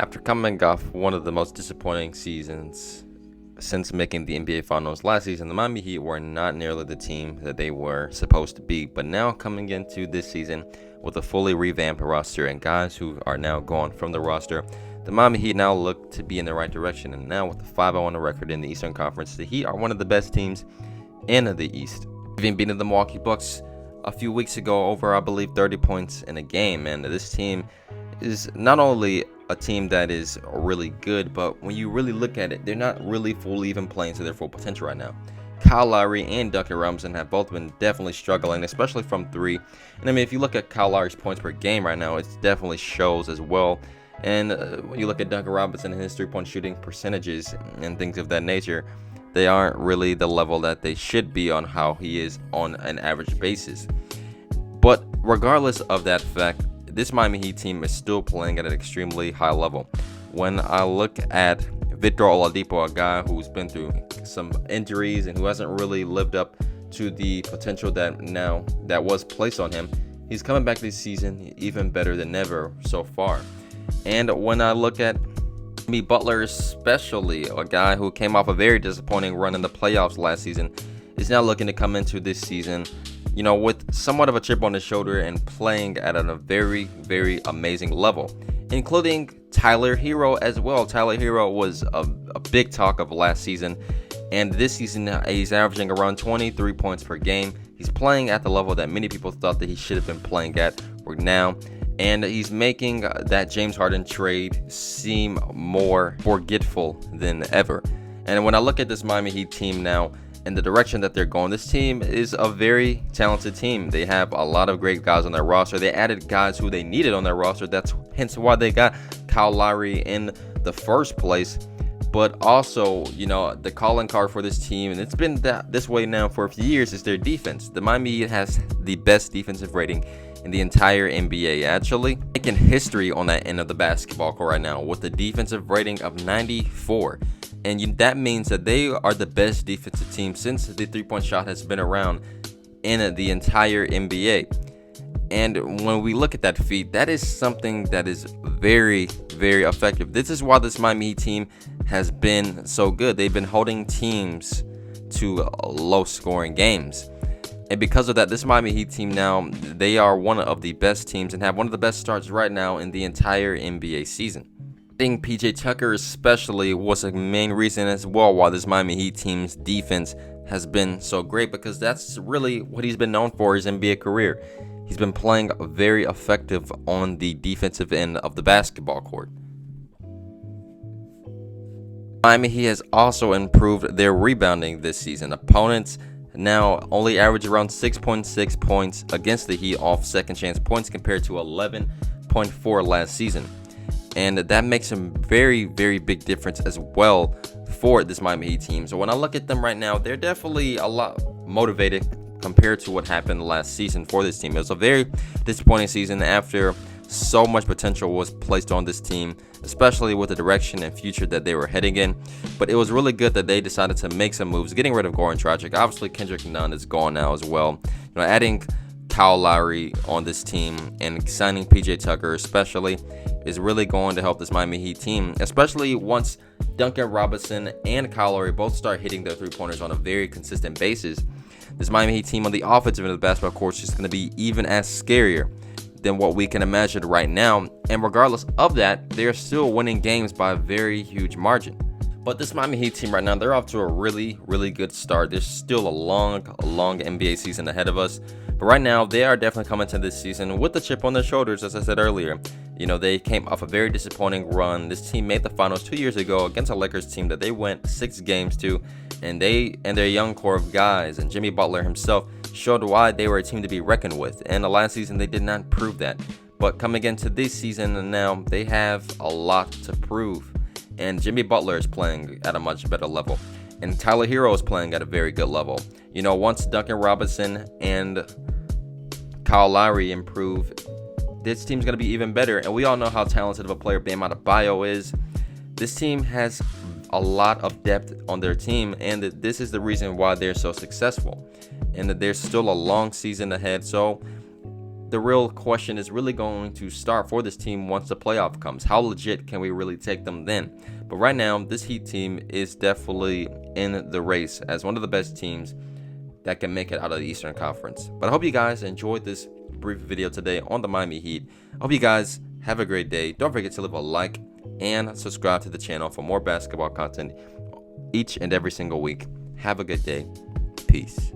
After coming off one of the most disappointing seasons since making the NBA Finals last season, the Miami Heat were not nearly the team that they were supposed to be. But now coming into this season with a fully revamped roster and guys who are now gone from the roster, the Miami Heat now look to be in the right direction. And now with the 5-0 record in the Eastern Conference, the Heat are one of the best teams in the East. Even beating the Milwaukee Bucks a few weeks ago over, I believe, 30 points in a game. And this team is not only a team that is really good, but when you really look at it, they're not really fully even playing to their full potential right now. Kyle Lowry and Duncan Robinson have both been definitely struggling, especially from three. And I mean, if you look at Kyle Lowry's points per game right now, it definitely shows as well. And when you look at Duncan Robinson and his three-point shooting percentages and things of that nature, they aren't really the level that they should be on how he is on an average basis. But regardless of that fact, this Miami Heat team is still playing at an extremely high level. When I look at Victor Oladipo, a guy who's been through some injuries and who hasn't really lived up to the potential that was placed on him, he's coming back this season even better than ever so far. And when I look at Jimmy Butler, especially a guy who came off a very disappointing run in the playoffs last season, is now looking to come into this season, with somewhat of a chip on his shoulder and playing at a very, very amazing level, including Tyler Herro as well. Tyler Herro was a big talk of last season, and this season he's averaging around 23 points per game. He's playing at the level that many people thought that he should have been playing at now, and he's making that James Harden trade seem more forgetful than ever. And when I look at this Miami Heat team now, in the direction that they're going, this team is a very talented team. They have a lot of great guys on their roster. They added guys who they needed on their roster. That's hence why they got Kyle Lowry in the first place. But also, the calling card for this team, and it's been this way now for a few years, is their defense. The Miami Heat has the best defensive rating in the entire NBA, actually making history on that end of the basketball court right now with a defensive rating of 94. And that means that they are the best defensive team since the three-point shot has been around in the entire NBA. And when we look at that feat, that is something that is very, very effective. This is why this Miami Heat team has been so good. They've been holding teams to low-scoring games. And because of that, this Miami Heat team now, they are one of the best teams and have one of the best starts right now in the entire NBA season. PJ Tucker especially was a main reason as well why this Miami Heat team's defense has been so great, because that's really what he's been known for his NBA career. He's been playing very effective on the defensive end of the basketball court. Miami Heat has also improved their rebounding this season. Opponents now only average around 6.6 points against the Heat off second chance points compared to 11.4 last season. And that makes a very, very big difference as well for this Miami Heat team. So when I look at them right now, they're definitely a lot motivated compared to what happened last season for this team. It was a very disappointing season after so much potential was placed on this team, especially with the direction and future that they were heading in. But it was really good that they decided to make some moves, getting rid of Goran Dragic. Obviously, Kendrick Nunn is gone now as well. Adding Kyle Lowry on this team and signing PJ Tucker especially is really going to help this Miami Heat team, especially once Duncan Robinson and Kyle Lowry both start hitting their three-pointers on a very consistent basis. This Miami Heat team on the offensive end of the basketball court is just going to be even as scarier than what we can imagine right now. And regardless of that, they're still winning games by a very huge margin. But this Miami Heat team right now, they're off to a really, really good start. There's still a long NBA season ahead of us. But right now, they are definitely coming to this season with the chip on their shoulders, as I said earlier. They came off a very disappointing run. This team made the finals 2 years ago against a Lakers team that they went 6 games to. And they and their young core of guys and Jimmy Butler himself showed why they were a team to be reckoned with. And the last season, they did not prove that. But coming into this season and now, they have a lot to prove. And Jimmy Butler is playing at a much better level. And Tyler Herro is playing at a very good level. Once Duncan Robinson and Kyle Lowry improve, this team's going to be even better. And we all know how talented of a player Bam Adebayo is. This team has a lot of depth on their team, and this is the reason why they're so successful. And that there's still a long season ahead. So the real question is really going to start for this team once the playoff comes. How legit can we really take them then? But right now, this Heat team is definitely in the race as one of the best teams that can make it out of the Eastern Conference. But I hope you guys enjoyed this brief video today on the Miami Heat. I hope you guys have a great day. Don't forget to leave a like and subscribe to the channel for more basketball content each and every single week. Have a good day. Peace.